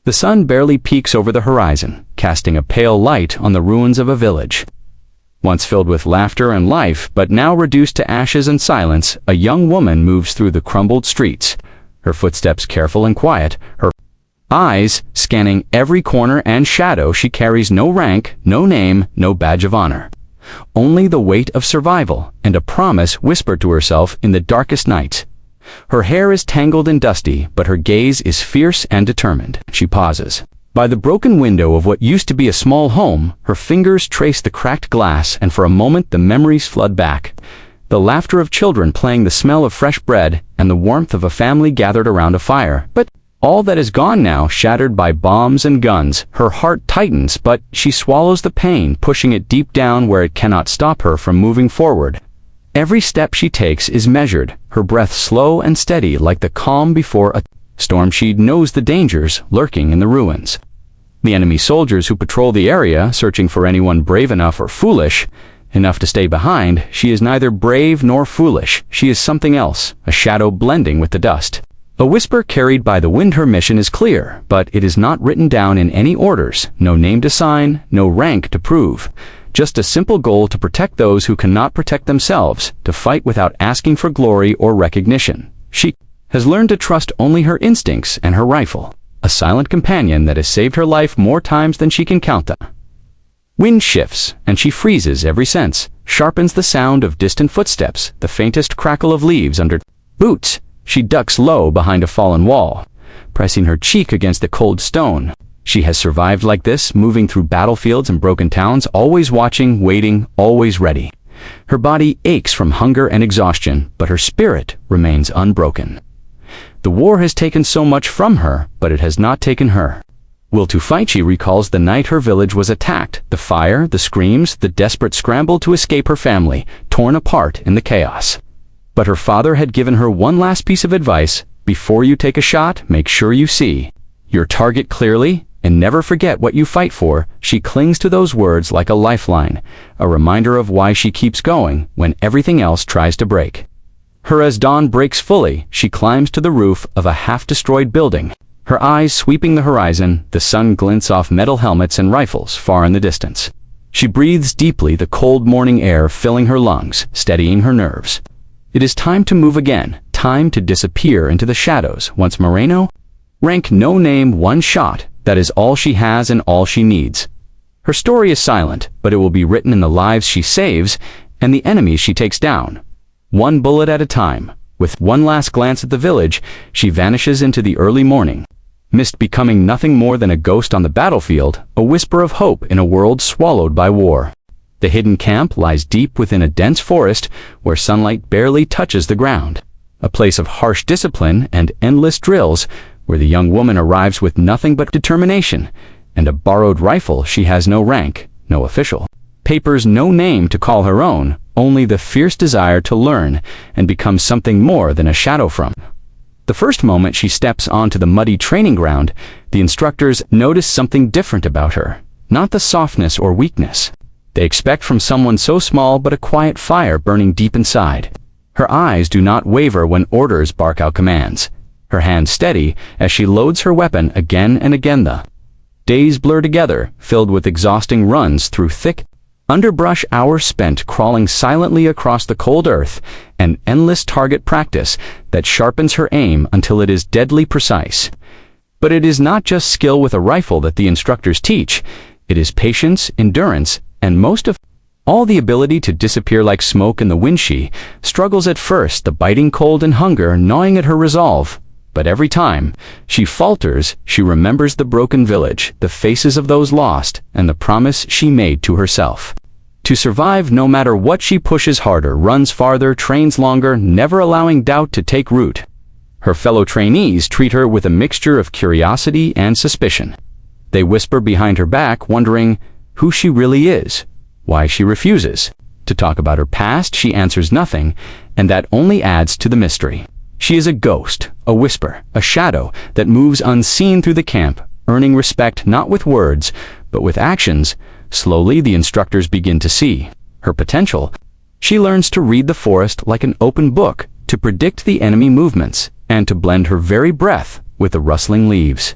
The sun barely peeks over the horizon, casting a pale light on the ruins of a village. Once filled with laughter and life, but now reduced to ashes and silence, a young woman moves through the crumbled streets, her footsteps careful and quiet, her eyes scanning every corner and shadow. She carries no rank, no name, no badge of honor. Only the weight of survival and a promise whispered to herself in the darkest nights. Her hair is tangled and dusty, but her gaze is fierce and determined. She pauses. By the broken window of what used to be a small home, her fingers trace the cracked glass, and for a moment the memories flood back. The laughter of children playing, the smell of fresh bread, and the warmth of a family gathered around a fire. But all that is gone now, shattered by bombs and guns. Her heart tightens, but she swallows the pain, pushing it deep down where it cannot stop her from moving forward. Every step she takes is measured, her breath slow and steady like the calm before a storm. She knows the dangers lurking in the ruins. The enemy soldiers who patrol the area, searching for anyone brave enough or foolish enough to stay behind. She is neither brave nor foolish. She is something else, a shadow blending with the dust. A whisper carried by the wind. Her mission is clear, but it is not written down in any orders. No name to sign, no rank to prove. Just a simple goal: to protect those who cannot protect themselves, to fight without asking for glory or recognition. She has learned to trust only her instincts and her rifle, a silent companion that has saved her life more times than she can count them. Wind shifts, and she freezes every sense, sharpens the sound of distant footsteps, the faintest crackle of leaves under boots. She ducks low behind a fallen wall, pressing her cheek against the cold stone. She has survived like this, moving through battlefields and broken towns, always watching, waiting, always ready. Her body aches from hunger and exhaustion, but her spirit remains unbroken. The war has taken so much from her, but it has not taken her will to fight. She recalls the night her village was attacked, the fire, the screams, the desperate scramble to escape, her family torn apart in the chaos. But her father had given her one last piece of advice: before you take a shot, make sure you see your target clearly, and never forget what you fight for. She clings to those words like a lifeline, a reminder of why she keeps going when everything else tries to break. As dawn breaks fully, she climbs to the roof of a half-destroyed building. Her eyes sweeping the horizon, the sun glints off metal helmets and rifles far in the distance. She breathes deeply, the cold morning air filling her lungs, steadying her nerves. It is time to move again, time to disappear into the shadows. Once Moreno, rank no name, one shot, that is all she has and all she needs. Her story is silent, but it will be written in the lives she saves and the enemies she takes down. One bullet at a time. With one last glance at the village, she vanishes into the early morning, mist, becoming nothing more than a ghost on the battlefield, a whisper of hope in a world swallowed by war. The hidden camp lies deep within a dense forest where sunlight barely touches the ground, a place of harsh discipline and endless drills, where the young woman arrives with nothing but determination and a borrowed rifle. She has no rank, no official papers, no name to call her own, only the fierce desire to learn and become something more than a shadow. From the first moment she steps onto the muddy training ground, the instructors notice something different about her, not the softness or weakness they expect from someone so small, but a quiet fire burning deep inside. Her eyes do not waver when orders bark out commands, her hands steady as she loads her weapon again and again. The days blur together, filled with exhausting runs through thick underbrush, hours spent crawling silently across the cold earth, and endless target practice that sharpens her aim until it is deadly precise. But it is not just skill with a rifle that the instructors teach. It is patience, endurance, and most of all, the ability to disappear like smoke in the wind. She struggles at first, the biting cold and hunger gnawing at her resolve. But every time she falters, she remembers the broken village, the faces of those lost, and the promise she made to herself. To survive no matter what, she pushes harder, runs farther, trains longer, never allowing doubt to take root. Her fellow trainees treat her with a mixture of curiosity and suspicion. They whisper behind her back, wondering who she really is, why she refuses to talk about her past. She answers nothing, and that only adds to the mystery. She is a ghost, a whisper, a shadow that moves unseen through the camp, earning respect not with words, but with actions. Slowly, the instructors begin to see her potential. She learns to read the forest like an open book, to predict the enemy movements, and to blend her very breath with the rustling leaves.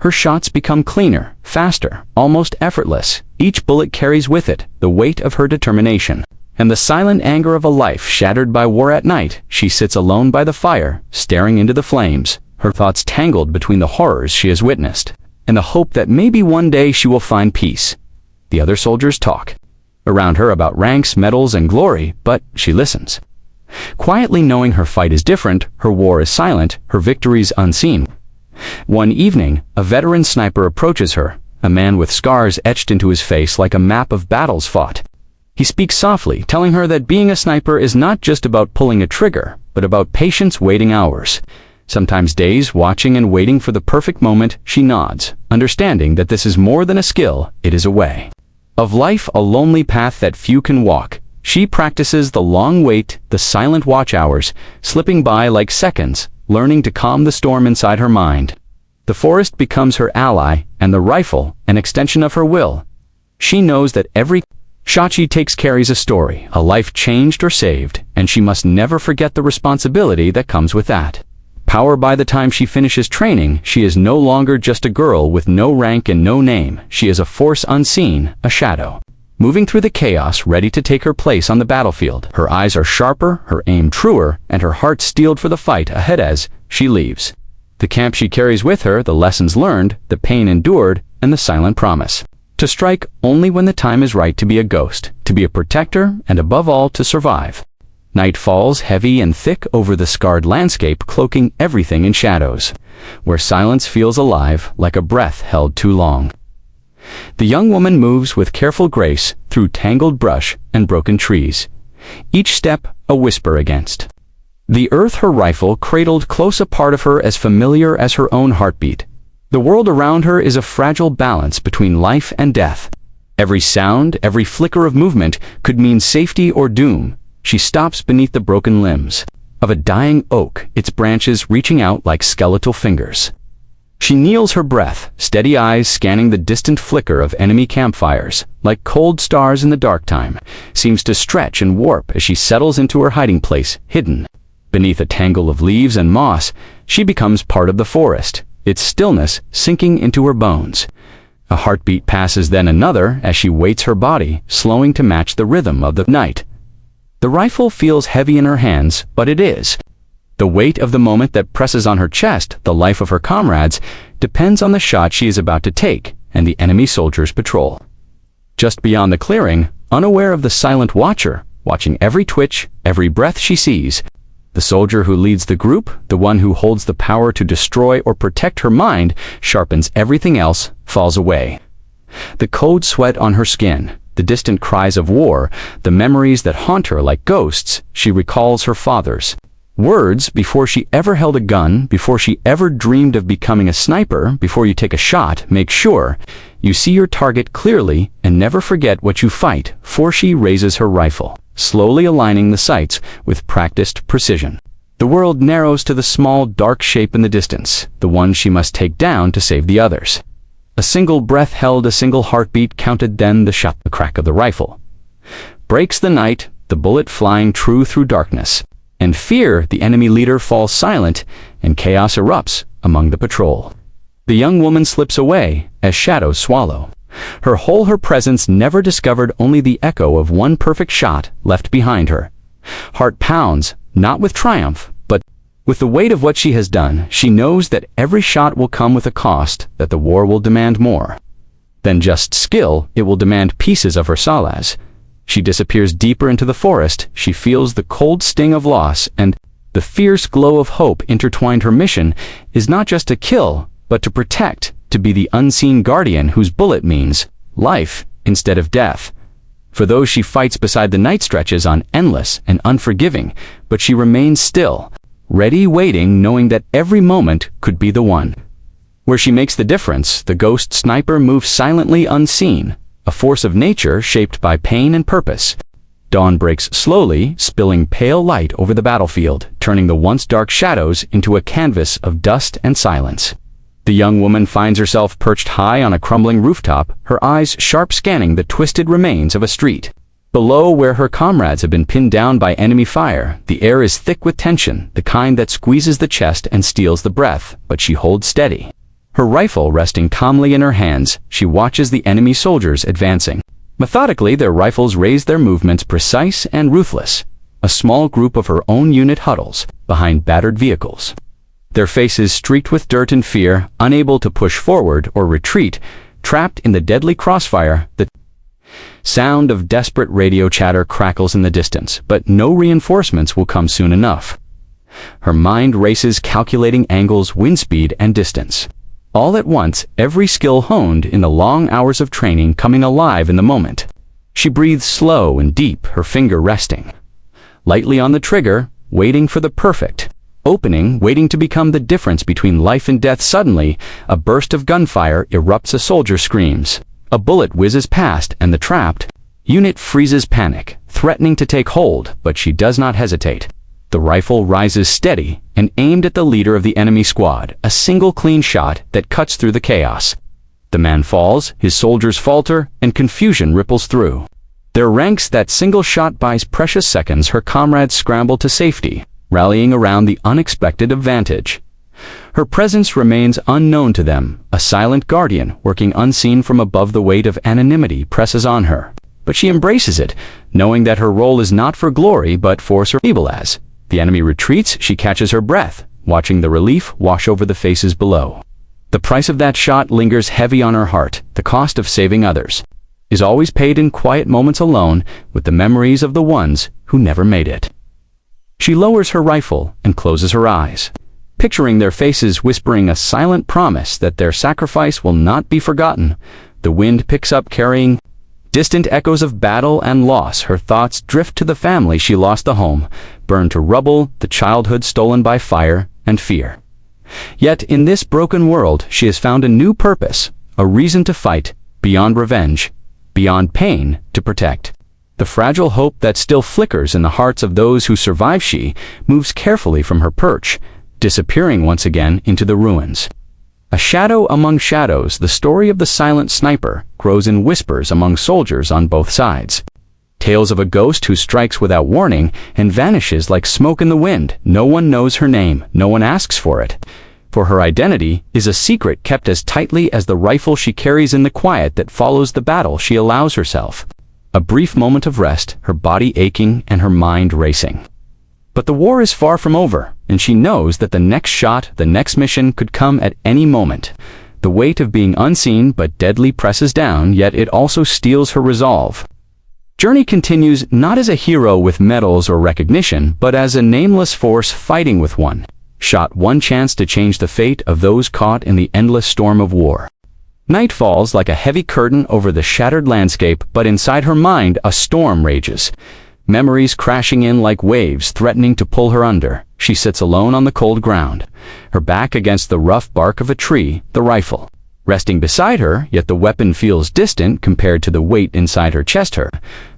Her shots become cleaner, faster, almost effortless. Each bullet carries with it the weight of her determination. And the silent anger of a life shattered by war at night, she sits alone by the fire, staring into the flames, her thoughts tangled between the horrors she has witnessed, and the hope that maybe one day she will find peace. The other soldiers talk around her about ranks, medals, and glory, but she listens. Quietly knowing her fight is different, her war is silent, her victories unseen. One evening, a veteran sniper approaches her, a man with scars etched into his face like a map of battles fought. He speaks softly, telling her that being a sniper is not just about pulling a trigger, but about patience, waiting hours. Sometimes days, watching and waiting for the perfect moment. She nods, understanding that this is more than a skill, it is a way of life, a lonely path that few can walk. She practices the long wait, the silent watch hours, slipping by like seconds, learning to calm the storm inside her mind. The forest becomes her ally, and the rifle, an extension of her will. She knows that every shot she takes carries a story, a life changed or saved, and she must never forget the responsibility that comes with that. Power. By the time she finishes training, she is no longer just a girl with no rank and no name. She is a force unseen, a shadow, moving through the chaos, ready to take her place on the battlefield. Her eyes are sharper, her aim truer, and her heart steeled for the fight ahead as she leaves the camp. She carries with her the lessons learned, the pain endured, and the silent promise to strike only when the time is right, to be a ghost, to be a protector, and above all, to survive. Night falls heavy and thick over the scarred landscape, cloaking everything in shadows, where silence feels alive like a breath held too long. The young woman moves with careful grace through tangled brush and broken trees, each step a whisper against the earth, her rifle cradled close a part of her as familiar as her own heartbeat. The world around her is a fragile balance between life and death. Every sound, every flicker of movement could mean safety or doom. She stops beneath the broken limbs of a dying oak, its branches reaching out like skeletal fingers. She kneels, her breath, steady eyes scanning the distant flicker of enemy campfires, like cold stars in the dark. Time seems to stretch and warp as she settles into her hiding place, hidden beneath a tangle of leaves and moss. She becomes part of the forest, its stillness sinking into her bones. A heartbeat passes, then another, as she waits, her body slowing to match the rhythm of the night. The rifle feels heavy in her hands, but it is the weight of the moment that presses on her chest. The life of her comrades depends on the shot she is about to take, and the enemy soldiers patrol just beyond the clearing, unaware of the silent watcher, watching every twitch, every breath she sees. The soldier who leads the group, the one who holds the power to destroy or protect her mind, sharpens everything else, falls away. The cold sweat on her skin, the distant cries of war, the memories that haunt her like ghosts. She recalls her father's words before she ever held a gun, before she ever dreamed of becoming a sniper. Before you take a shot, make sure you see your target clearly and never forget what you fight for. She raises her rifle, slowly aligning the sights with practiced precision. The world narrows to the small, dark shape in the distance, the one she must take down to save the others. A single breath held, a single heartbeat counted, then the shot. The crack of the rifle breaks the night, the bullet flying true through darkness. And fear, the enemy leader, falls silent, and chaos erupts among the patrol. The young woman slips away as shadows swallow her whole. Her presence never discovered, only the echo of one perfect shot left behind her. Heart pounds, not with triumph, but with the weight of what she has done. She knows that every shot will come with a cost, that the war will demand more than just skill. It will demand pieces of her soul. She disappears deeper into the forest. She feels the cold sting of loss and the fierce glow of hope intertwined. Her mission is not just to kill, but to protect, to be the unseen guardian whose bullet means life instead of death. For those she fights beside, the night stretches on, endless and unforgiving, but she remains still, ready, waiting, knowing that every moment could be the one where she makes the difference. The ghost sniper moves silently, unseen, a force of nature shaped by pain and purpose. Dawn breaks slowly, spilling pale light over the battlefield, turning the once dark shadows into a canvas of dust and silence. The young woman finds herself perched high on a crumbling rooftop, her eyes sharp scanning the twisted remains of a street. Below, where her comrades have been pinned down by enemy fire, the air is thick with tension, the kind that squeezes the chest and steals the breath, but she holds steady. Her rifle resting calmly in her hands, she watches the enemy soldiers advancing. Methodically, their rifles raise their movements precise and ruthless. A small group of her own unit huddles behind battered vehicles. Their faces streaked with dirt and fear, unable to push forward or retreat, trapped in the deadly crossfire. The sound of desperate radio chatter crackles in the distance, but no reinforcements will come soon enough. Her mind races, calculating angles, wind speed, and distance. All at once, every skill honed in the long hours of training coming alive in the moment. She breathes slow and deep, her finger resting lightly on the trigger, waiting for the perfect opening, waiting to become the difference between life and death. Suddenly, a burst of gunfire erupts. A soldier screams. A bullet whizzes past, and the trapped unit freezes, panic, threatening to take hold, but she does not hesitate. The rifle rises steady and aimed at the leader of the enemy squad, a single clean shot that cuts through the chaos. The man falls, his soldiers falter, and confusion ripples through their ranks. That single shot buys precious seconds. Her comrades scramble to safety, rallying around the unexpected advantage. Her presence remains unknown to them. A silent guardian, working unseen from above. The weight of anonymity presses on her, but she embraces it, knowing that her role is not for glory but for survival. As the enemy retreats, she catches her breath, watching the relief wash over the faces below. The price of that shot lingers heavy on her heart. The cost of saving others is always paid in quiet moments alone with the memories of the ones who never made it. She lowers her rifle and closes her eyes, picturing their faces, whispering a silent promise that their sacrifice will not be forgotten. The wind picks up, carrying distant echoes of battle and loss. Her thoughts drift to the family she lost, the home burned to rubble, the childhood stolen by fire and fear. Yet in this broken world, she has found a new purpose, a reason to fight, beyond revenge, beyond pain, to protect. The fragile hope that still flickers in the hearts of those who survive. She moves carefully from her perch, disappearing once again into the ruins. A shadow among shadows, the story of the silent sniper grows in whispers among soldiers on both sides. Tales of a ghost who strikes without warning and vanishes like smoke in the wind. No one knows her name, no one asks for it, for her identity is a secret kept as tightly as the rifle she carries. In the quiet that follows the battle, she allows herself a brief moment of rest, her body aching and her mind racing. But the war is far from over, and she knows that the next shot, the next mission could come at any moment. The weight of being unseen but deadly presses down, yet it also steels her resolve. Journey continues, not as a hero with medals or recognition, but as a nameless force fighting with one shot, one chance to change the fate of those caught in the endless storm of war. Night falls like a heavy curtain over the shattered landscape, but inside her mind a storm rages. Memories crashing in like waves, threatening to pull her under. She sits alone on the cold ground, her back against the rough bark of a tree, the rifle resting beside her, yet the weapon feels distant compared to the weight inside her chest. Her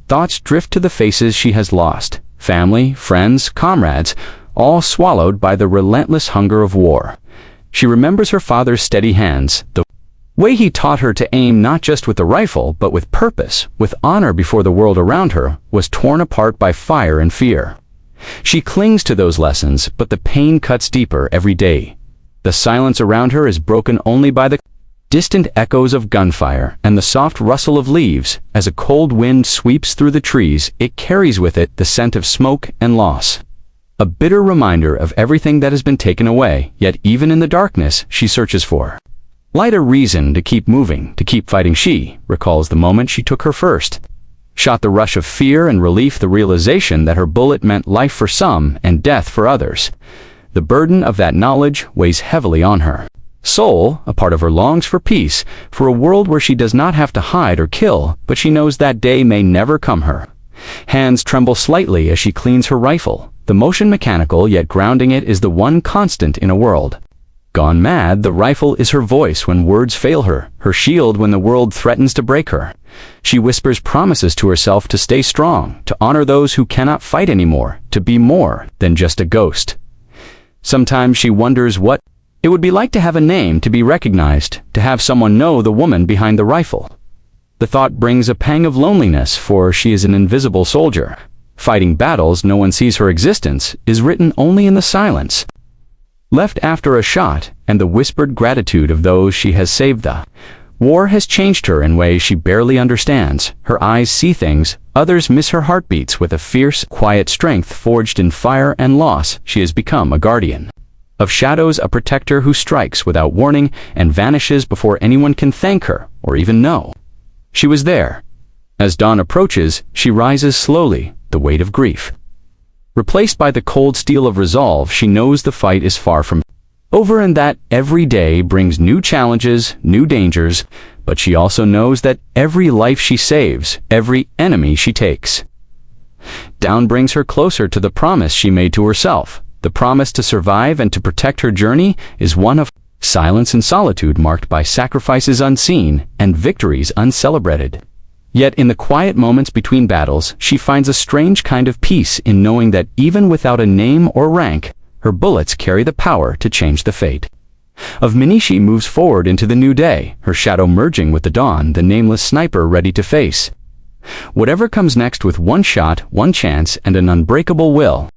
thoughts drift to the faces she has lost, family, friends, comrades, all swallowed by the relentless hunger of war. She remembers her father's steady hands, the way he taught her to aim not just with the rifle, but with purpose, with honor before the world around her was torn apart by fire and fear. She clings to those lessons, but the pain cuts deeper every day. The silence around her is broken only by the distant echoes of gunfire and the soft rustle of leaves. As a cold wind sweeps through the trees, it carries with it the scent of smoke and loss. A bitter reminder of everything that has been taken away, yet even in the darkness she searches for light, a reason to keep moving, to keep fighting. She recalls the moment she took her first shot, the rush of fear and relief, the realization that her bullet meant life for some and death for others. The burden of that knowledge weighs heavily on her soul. A part of her longs for peace, for a world where she does not have to hide or kill, but she knows that day may never come. Her hands tremble slightly as she cleans her rifle. The motion mechanical, yet grounding it is the one constant in a world gone mad. The rifle is her voice when words fail her, her shield when the world threatens to break her. She whispers promises to herself to stay strong, to honor those who cannot fight anymore, to be more than just a ghost. Sometimes she wonders what it would be like to have a name, to be recognized, to have someone know the woman behind the rifle. The thought brings a pang of loneliness, for she is an invisible soldier, fighting battles no one sees. Her existence is written only in the silence. left after a shot, and the whispered gratitude of those she has saved. The war has changed her in ways she barely understands. Her eyes see things, others miss her heartbeats. With a fierce, quiet strength forged in fire and loss, she has become a guardian of shadows, a protector who strikes without warning and vanishes before anyone can thank her or even know she was there. As dawn approaches, she rises slowly, the weight of grief replaced by the cold steel of resolve. She knows the fight is far from over and that every day brings new challenges, new dangers, but she also knows that every life she saves, every enemy she takes down brings her closer to the promise she made to herself. The promise to survive and to protect. Her journey is one of silence and solitude, marked by sacrifices unseen and victories uncelebrated. Yet in the quiet moments between battles, she finds a strange kind of peace in knowing that even without a name or rank, her bullets carry the power to change the fate of many. She moves forward into the new day, her shadow merging with the dawn, the nameless sniper ready to face whatever comes next with one shot, one chance, and an unbreakable will.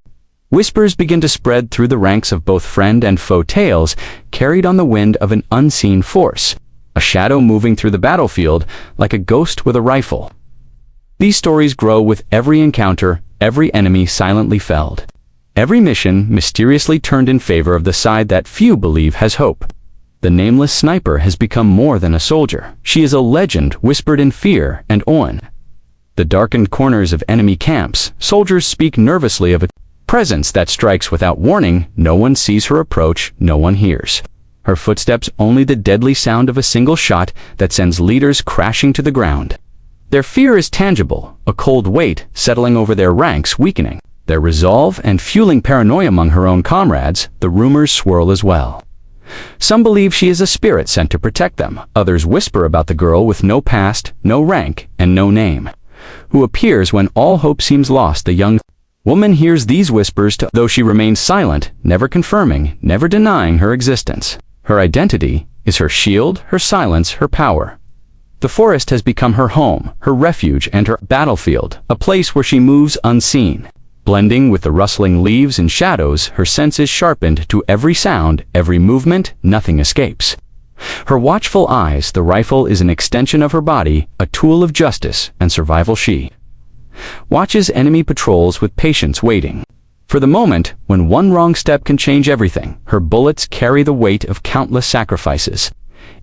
Whispers begin to spread through the ranks of both friend and foe, tales carried on the wind of an unseen force, a shadow moving through the battlefield like a ghost with a rifle. These stories grow with every encounter, every enemy silently felled, every mission mysteriously turned in favor of the side that few believe has hope. The nameless sniper has become more than a soldier. She is a legend whispered in fear and awe. The darkened corners of enemy camps, soldiers speak nervously of a presence that strikes without warning. No one sees her approach, no one hears her footsteps, only the deadly sound of a single shot that sends leaders crashing to the ground. Their fear is tangible, a cold weight settling over their ranks, weakening their resolve and fueling paranoia among her own comrades. The rumors swirl as well. Some believe she is a spirit sent to protect them. Others whisper about the girl with no past, no rank, and no name, who appears when all hope seems lost. The young woman hears these whispers, though she remains silent, never confirming, never denying her existence. Her identity is her shield, her silence, her power. The forest has become her home, her refuge, and her battlefield, a place where she moves unseen. Blending with the rustling leaves and shadows, her sense is sharpened to every sound, every movement. Nothing escapes her watchful eyes. The rifle is an extension of her body, a tool of justice and survival. She watches enemy patrols with patience, waiting for the moment when one wrong step can change everything. Her bullets carry the weight of countless sacrifices,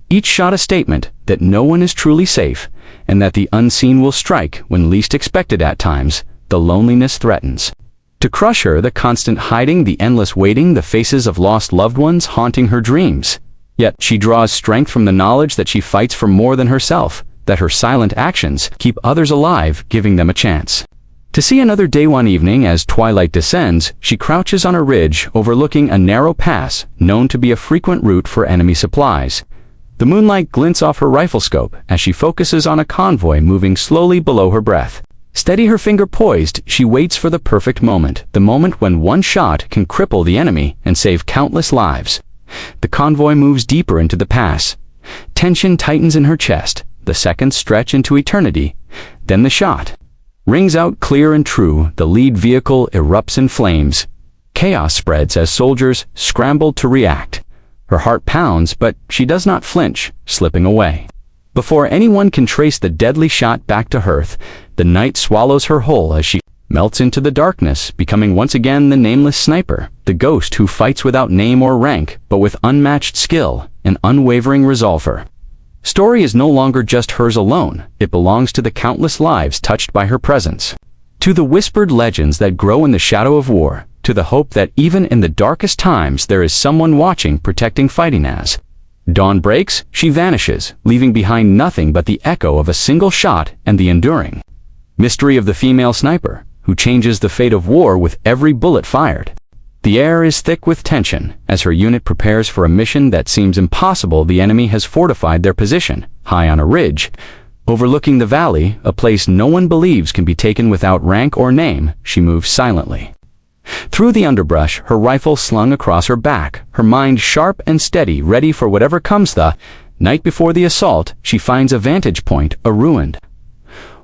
each shot a statement that no one is truly safe, and that the unseen will strike when least expected. At times, the loneliness threatens to crush her, the constant hiding, the endless waiting, the faces of lost loved ones haunting her dreams. Yet she draws strength from the knowledge that she fights for more than herself, that her silent actions keep others alive, giving them a chance to see another day. One evening, as twilight descends, she crouches on a ridge overlooking a narrow pass known to be a frequent route for enemy supplies. The moonlight glints off her rifle scope as she focuses on a convoy moving slowly below her breath. Steady, her finger poised, she waits for the perfect moment, the moment when one shot can cripple the enemy and save countless lives. The convoy moves deeper into the pass. Tension tightens in her chest. The seconds stretch into eternity. Then the shot rings out clear and true. The lead vehicle erupts in flames. Chaos spreads as soldiers scramble to react. Her heart pounds, but she does not flinch, slipping away before anyone can trace the deadly shot back to earth. The night swallows her whole as she melts into the darkness, becoming once again the nameless sniper, the ghost who fights without name or rank, but with unmatched skill and unwavering resolve. Her story is no longer just hers alone. It belongs to the countless lives touched by her presence, to the whispered legends that grow in the shadow of war, to the hope that even in the darkest times there is someone watching, protecting, fighting. As dawn breaks, she vanishes, leaving behind nothing but the echo of a single shot and the enduring mystery of the female sniper, who changes the fate of war with every bullet fired. The air is thick with tension as her unit prepares for a mission that seems impossible. The enemy has fortified their position, high on a ridge, overlooking the valley, a place no one believes can be taken without rank or name. She moves silently through the underbrush, her rifle slung across her back, her mind sharp and steady, ready for whatever comes. The night before the assault, she finds a vantage point, a ruined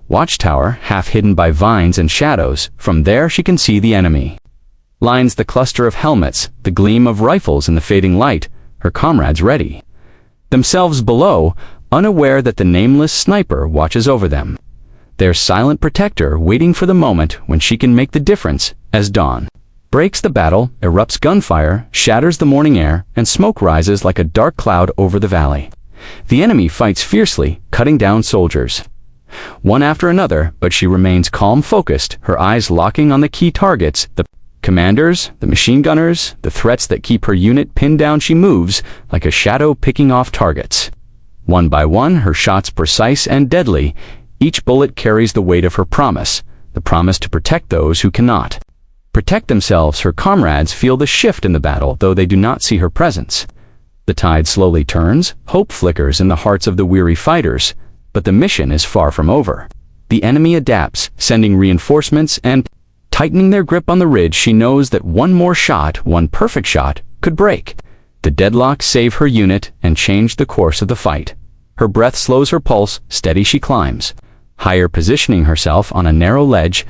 watchtower half hidden by vines and shadows. From there she can see the enemy lines the cluster of helmets, the gleam of rifles in the fading light, her comrades ready. Themselves below, unaware that the nameless sniper watches over them. Their silent protector waiting for the moment when she can make the difference as dawn breaks the battle, erupts gunfire, shatters the morning air, and smoke rises like a dark cloud over the valley. The enemy fights fiercely, cutting down soldiers, one after another, but she remains calm, focused, her eyes locking on the key targets, the commanders, the machine gunners, the threats that keep her unit pinned down. She moves like a shadow picking off targets. One by one, her shots precise and deadly. Each bullet carries the weight of her promise, the promise to protect those who cannot protect themselves. Her comrades feel the shift in the battle, though they do not see her presence. The tide slowly turns, hope flickers in the hearts of the weary fighters, but the mission is far from over. The enemy adapts, sending reinforcements and tightening their grip on the ridge. She knows that one more shot, one perfect shot, could break the deadlock, save her unit, and change the course of the fight. Her breath slows her pulse, steady she climbs, higher, positioning herself on a narrow ledge,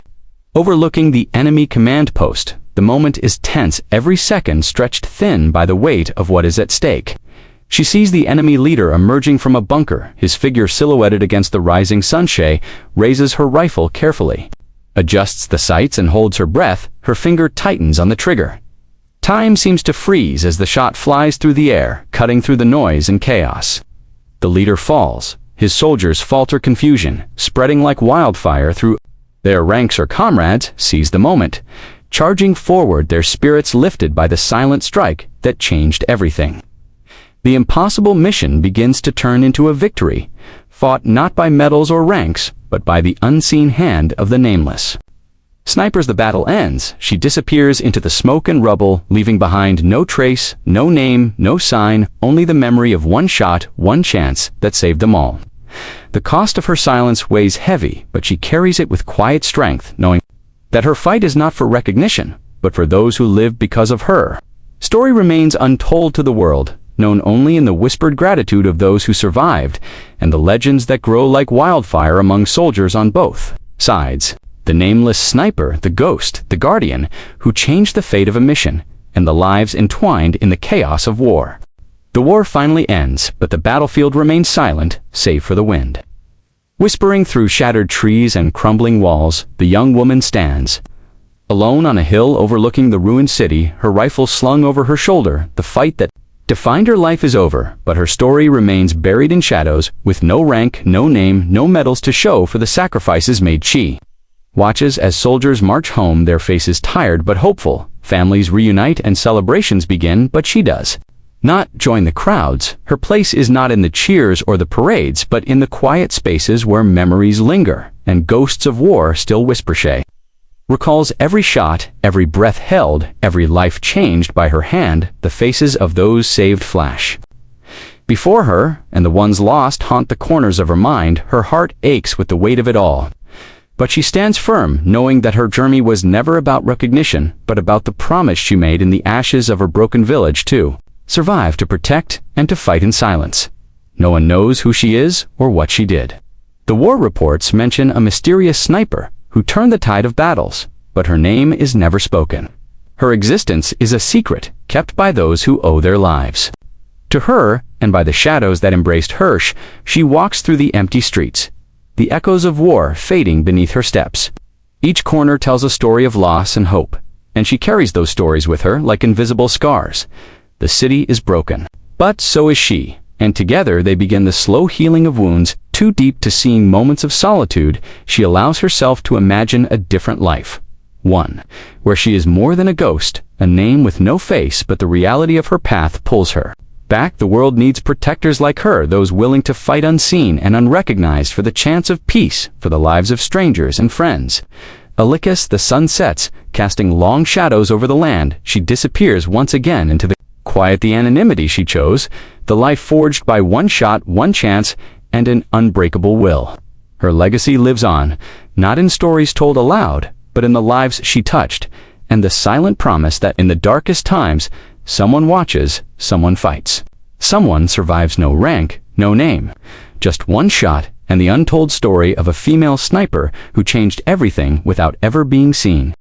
overlooking the enemy command post. The moment is tense, every second stretched thin by the weight of what is at stake. She sees the enemy leader emerging from a bunker, his figure silhouetted against the rising sun. She raises her rifle carefully, adjusts the sights and holds her breath. Her finger tightens on the trigger. Time seems to freeze as the shot flies through the air, cutting through the noise and chaos. The leader falls. His soldiers falter, confusion spreading like wildfire through their ranks. Her comrades seize the moment, charging forward, their spirits lifted by the silent strike that changed everything. The impossible mission begins to turn into a victory, fought not by medals or ranks, but by the unseen hand of the nameless snipers. The battle ends. She disappears into the smoke and rubble, leaving behind no trace, no name, no sign, only the memory of one shot, one chance that saved them all. The cost of her silence weighs heavy, but she carries it with quiet strength, knowing that her fight is not for recognition, but for those who live because of her. Story remains untold to the world, known only in the whispered gratitude of those who survived, and the legends that grow like wildfire among soldiers on both sides. The nameless sniper, the ghost, the guardian, who changed the fate of a mission, and the lives entwined in the chaos of war. The war finally ends, but the battlefield remains silent, save for the wind. Whispering through shattered trees and crumbling walls, the young woman stands, alone on a hill overlooking the ruined city, her rifle slung over her shoulder. The fight that defined her life is over, but her story remains buried in shadows, with no rank, no name, no medals to show for the sacrifices made. She watches as soldiers march home, their faces tired but hopeful. Families reunite and celebrations begin, but she does not join the crowds. Her place is not in the cheers or the parades, but in the quiet spaces where memories linger and ghosts of war still whisper. She recalls every shot, every breath held, every life changed by her hand. The faces of those saved flash before her, and the ones lost haunt the corners of her mind. Her heart aches with the weight of it all, but she stands firm, knowing that her journey was never about recognition, but about the promise she made in the ashes of her broken village to survive, to protect, and to fight in silence. No one knows who she is or what she did. The war reports mention a mysterious sniper who turned the tide of battles, but her name is never spoken. Her existence is a secret kept by those who owe their lives to her, and by the shadows that embraced her. She walks through the empty streets, the echoes of war fading beneath her steps. Each corner tells a story of loss and hope, and she carries those stories with her like invisible scars. The city is broken, but so is she, and together they begin the slow healing of wounds. Too deep to seeing moments of solitude, she allows herself to imagine a different life, one where she is more than a ghost, a name with no face, but the reality of her path pulls her back. The world needs protectors like her, those willing to fight unseen and unrecognized for the chance of peace, for the lives of strangers and friends. Alicus, the sun sets, casting long shadows over the land. She disappears once again into the quiet, the anonymity she chose, the life forged by one shot, one chance, and an unbreakable will. Her legacy lives on, not in stories told aloud, but in the lives she touched, and the silent promise that in the darkest times, someone watches, someone fights. Someone survives. No rank, no name, just one shot, and the untold story of a female sniper who changed everything without ever being seen.